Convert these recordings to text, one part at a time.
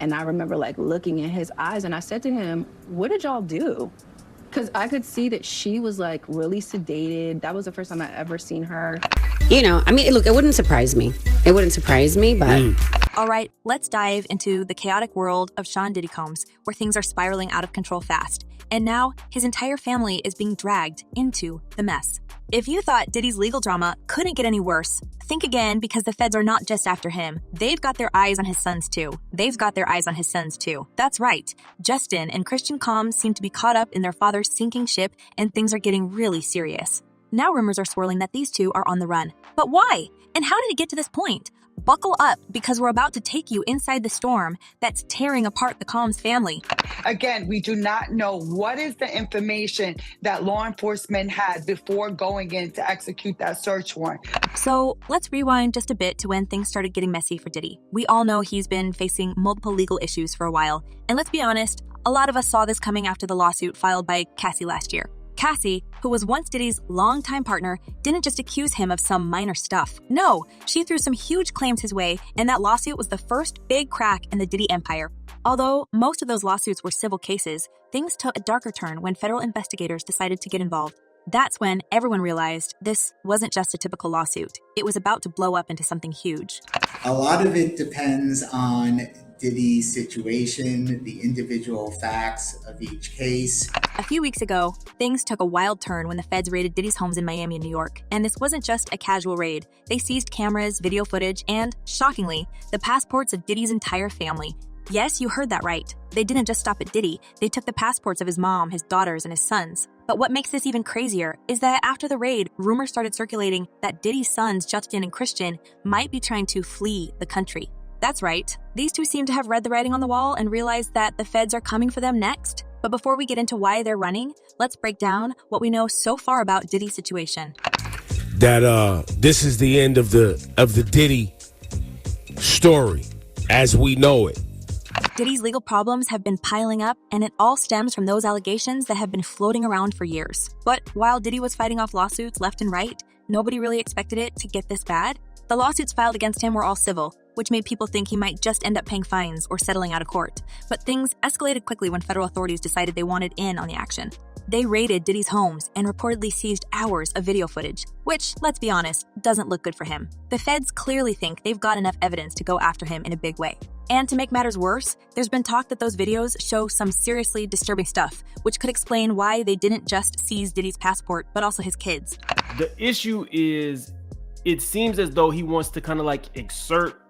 And I remember like looking in his eyes and I said to him, what did y'all do? Because I could see that she was like really sedated. That was the first time I ever seen her. You know, I mean, look, it wouldn't surprise me. It wouldn't surprise me, but... All right, let's dive into the chaotic world of Sean Diddy Combs, where things are spiraling out of control fast. And now, his entire family is being dragged into the mess. If you thought Diddy's legal drama couldn't get any worse, think again, because the feds are not just after him. They've got their eyes on his sons too. That's right. Justin and Christian Combs seem to be caught up in their father's sinking ship, and things are getting really serious. Now rumors are swirling that these two are on the run. But why? And how did it get to this point? Buckle up, because we're about to take you inside the storm that's tearing apart the Combs family. Again, we do not know what is the information that law enforcement had before going in to execute that search warrant. So let's rewind just a bit to when things started getting messy for Diddy. We all know he's been facing multiple legal issues for a while. And let's be honest, a lot of us saw this coming after the lawsuit filed by Cassie last year. Cassie, who was once Diddy's longtime partner, didn't just accuse him of some minor stuff. No, she threw some huge claims his way, and that lawsuit was the first big crack in the Diddy empire. Although most of those lawsuits were civil cases, things took a darker turn when federal investigators decided to get involved. That's when everyone realized this wasn't just a typical lawsuit. It was about to blow up into something huge. A lot of it depends on Diddy's situation, the individual facts of each case. A few weeks ago, things took a wild turn when the feds raided Diddy's homes in Miami and New York. And this wasn't just a casual raid. They seized cameras, video footage, and, shockingly, the passports of Diddy's entire family. Yes, you heard that right. They didn't just stop at Diddy. They took the passports of his mom, his daughters, and his sons. But what makes this even crazier is that after the raid, rumors started circulating that Diddy's sons, Justin and Christian, might be trying to flee the country. That's right. These two seem to have read the writing on the wall and realized that the feds are coming for them next. But before we get into why they're running, let's break down what we know so far about Diddy's situation. That this is the end of the Diddy story as we know it. Diddy's legal problems have been piling up, and it all stems from those allegations that have been floating around for years. But while Diddy was fighting off lawsuits left and right, nobody really expected it to get this bad. The lawsuits filed against him were all civil, which made people think he might just end up paying fines or settling out of court. But things escalated quickly when federal authorities decided they wanted in on the action. They raided Diddy's homes and reportedly seized hours of video footage, which, let's be honest, doesn't look good for him. The feds clearly think they've got enough evidence to go after him in a big way. And to make matters worse, there's been talk that those videos show some seriously disturbing stuff, which could explain why they didn't just seize Diddy's passport, but also his kids. The issue is, it seems as though he wants to kind of like exert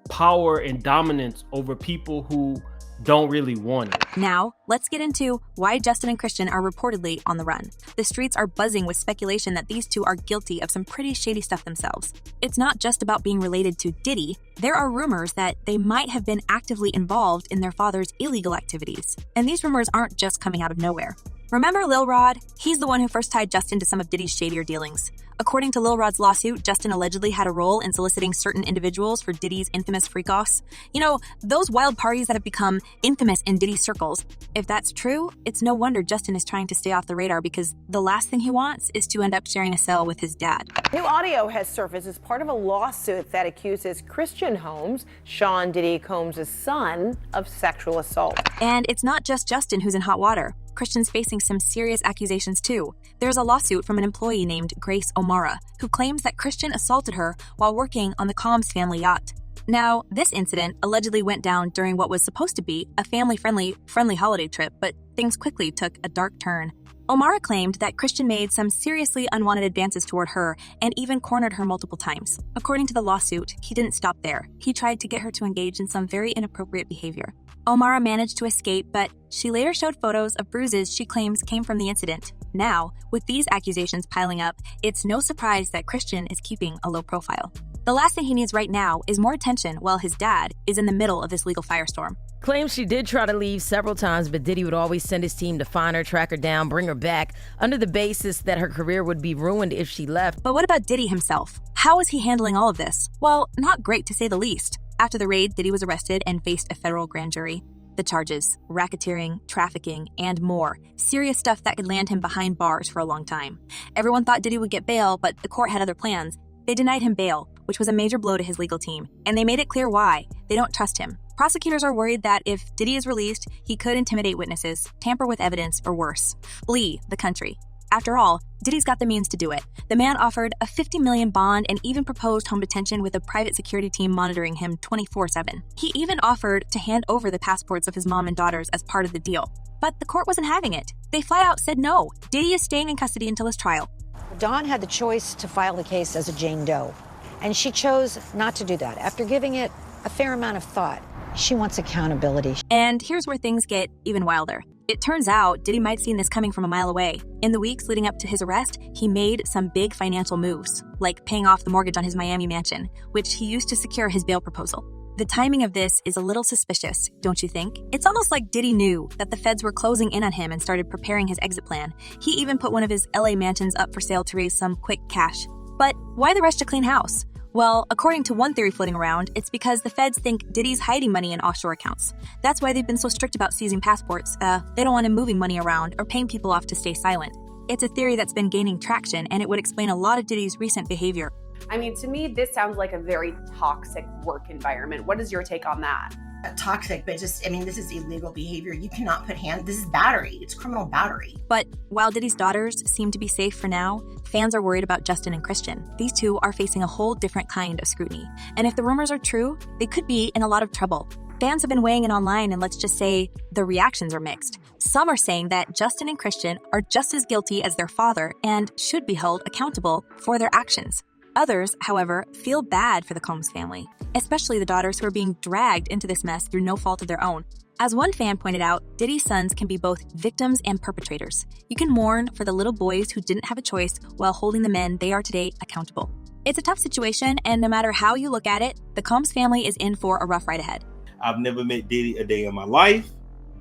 power and dominance over people who don't really want it. Now, let's get into why Justin and Christian are reportedly on the run. The streets are buzzing with speculation that these two are guilty of some pretty shady stuff themselves. It's not just about being related to Diddy. There are rumors that they might have been actively involved in their father's illegal activities. And these rumors aren't just coming out of nowhere. Remember Lil Rod? He's the one who first tied Justin to some of Diddy's shadier dealings. According to Lil Rod's lawsuit, Justin allegedly had a role in soliciting certain individuals for Diddy's infamous freak-offs. You know, those wild parties that have become infamous in Diddy circles. If that's true, it's no wonder Justin is trying to stay off the radar, because the last thing he wants is to end up sharing a cell with his dad. New audio has surfaced as part of a lawsuit that accuses Christian Combs, Sean Diddy Combs' son, of sexual assault. And it's not just Justin who's in hot water. Christian's facing some serious accusations too. There's a lawsuit from an employee named Grace O'Mara, who claims that Christian assaulted her while working on the Combs family yacht. Now, this incident allegedly went down during what was supposed to be a family-friendly holiday trip, but things quickly took a dark turn. O'Mara claimed that Christian made some seriously unwanted advances toward her and even cornered her multiple times. According to the lawsuit, he didn't stop there. He tried to get her to engage in some very inappropriate behavior. O'Mara managed to escape, but she later showed photos of bruises she claims came from the incident. Now, with these accusations piling up, it's no surprise that Christian is keeping a low profile. The last thing he needs right now is more attention while his dad is in the middle of this legal firestorm. Claims she did try to leave several times, but Diddy would always send his team to find her, track her down, bring her back, under the basis that her career would be ruined if she left. But what about Diddy himself? How is he handling all of this? Well, not great to say the least. After the raid, Diddy was arrested and faced a federal grand jury. The charges: racketeering, trafficking, and more. Serious stuff that could land him behind bars for a long time. Everyone thought Diddy would get bail, but the court had other plans. They denied him bail, which was a major blow to his legal team, and they made it clear why. They don't trust him. Prosecutors are worried that if Diddy is released, he could intimidate witnesses, tamper with evidence, or worse, flee the country. After all, Diddy's got the means to do it. The man offered a $50 million bond and even proposed home detention with a private security team monitoring him 24/7. He even offered to hand over the passports of his mom and daughters as part of the deal. But the court wasn't having it. They flat out said no. Diddy is staying in custody until his trial. Dawn had the choice to file the case as a Jane Doe, and she chose not to do that. After giving it a fair amount of thought, she wants accountability. And here's where things get even wilder. It turns out Diddy might have seen this coming from a mile away. In the weeks leading up to his arrest, he made some big financial moves, like paying off the mortgage on his Miami mansion, which he used to secure his bail proposal. The timing of this is a little suspicious, don't you think? It's almost like Diddy knew that the feds were closing in on him and started preparing his exit plan. He even put one of his LA mansions up for sale to raise some quick cash. But why the rush to clean house? Well, according to one theory floating around, it's because the feds think Diddy's hiding money in offshore accounts. That's why they've been so strict about seizing passports. They don't want him moving money around or paying people off to stay silent. It's a theory that's been gaining traction, and it would explain a lot of Diddy's recent behavior. I mean, to me, this sounds like a very toxic work environment. What is your take on that? Toxic, but this is illegal behavior. You cannot this is battery. It's criminal battery. But while Diddy's daughters seem to be safe for now, fans are worried about Justin and Christian. These two are facing a whole different kind of scrutiny. And if the rumors are true, they could be in a lot of trouble. Fans have been weighing in online, and let's just say the reactions are mixed. Some are saying that Justin and Christian are just as guilty as their father and should be held accountable for their actions. Others, however, feel bad for the Combs family, especially the daughters who are being dragged into this mess through no fault of their own. As one fan pointed out, Diddy's sons can be both victims and perpetrators. You can mourn for the little boys who didn't have a choice while holding the men they are today accountable. It's a tough situation, and no matter how you look at it, the Combs family is in for a rough ride ahead. I've never met Diddy a day in my life,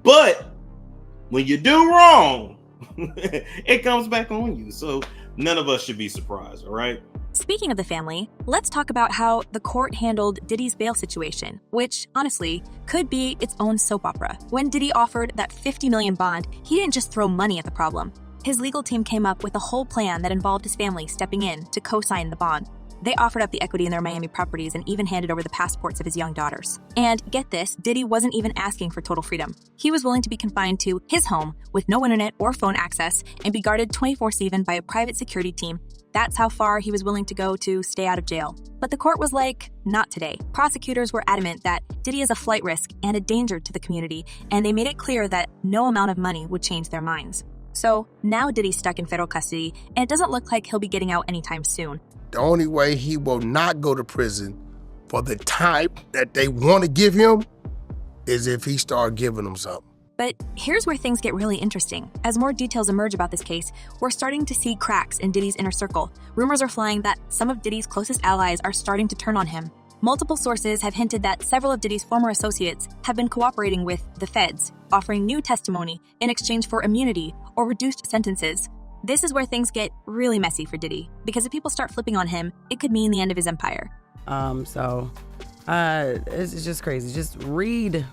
but when you do wrong, it comes back on you. So none of us should be surprised, all right? Speaking of the family, let's talk about how the court handled Diddy's bail situation, which, honestly, could be its own soap opera. When Diddy offered that $50 million bond, he didn't just throw money at the problem. His legal team came up with a whole plan that involved his family stepping in to co-sign the bond. They offered up the equity in their Miami properties and even handed over the passports of his young daughters. And get this, Diddy wasn't even asking for total freedom. He was willing to be confined to his home with no internet or phone access and be guarded 24/7 by a private security team. That's how far he was willing to go to stay out of jail. But the court was like, not today. Prosecutors were adamant that Diddy is a flight risk and a danger to the community, and they made it clear that no amount of money would change their minds. So now Diddy's stuck in federal custody, and it doesn't look like he'll be getting out anytime soon. The only way he will not go to prison for the time that they want to give him is if he start giving them something. But here's where things get really interesting. As more details emerge about this case, we're starting to see cracks in Diddy's inner circle. Rumors are flying that some of Diddy's closest allies are starting to turn on him. Multiple sources have hinted that several of Diddy's former associates have been cooperating with the feds, offering new testimony in exchange for immunity or reduced sentences. This is where things get really messy for Diddy, because if people start flipping on him, it could mean the end of his empire. It's just crazy. Just read.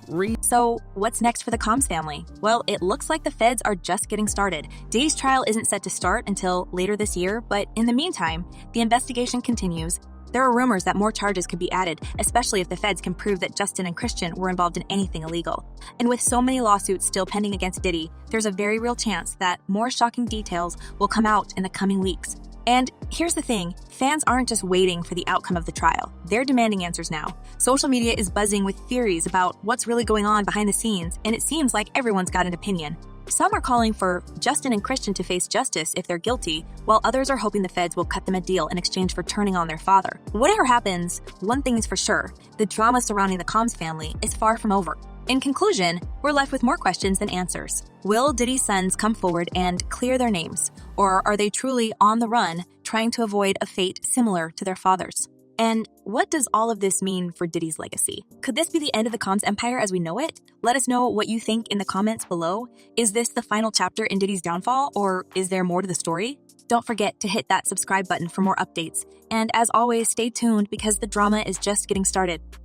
So what's next for the Combs family? Well, it looks like the feds are just getting started. Diddy's trial isn't set to start until later this year, but in the meantime, the investigation continues. There are rumors that more charges could be added, especially if the feds can prove that Justin and Christian were involved in anything illegal. And with so many lawsuits still pending against Diddy, there's a very real chance that more shocking details will come out in the coming weeks. And here's the thing, fans aren't just waiting for the outcome of the trial. They're demanding answers now. Social media is buzzing with theories about what's really going on behind the scenes, and it seems like everyone's got an opinion. Some are calling for Justin and Christian to face justice if they're guilty, while others are hoping the feds will cut them a deal in exchange for turning on their father. Whatever happens, one thing is for sure, the drama surrounding the Combs family is far from over. In conclusion, we're left with more questions than answers. Will Diddy's sons come forward and clear their names? Or are they truly on the run, trying to avoid a fate similar to their father's? And what does all of this mean for Diddy's legacy? Could this be the end of the Combs empire as we know it? Let us know what you think in the comments below. Is this the final chapter in Diddy's downfall, or is there more to the story? Don't forget to hit that subscribe button for more updates. And as always, stay tuned because the drama is just getting started.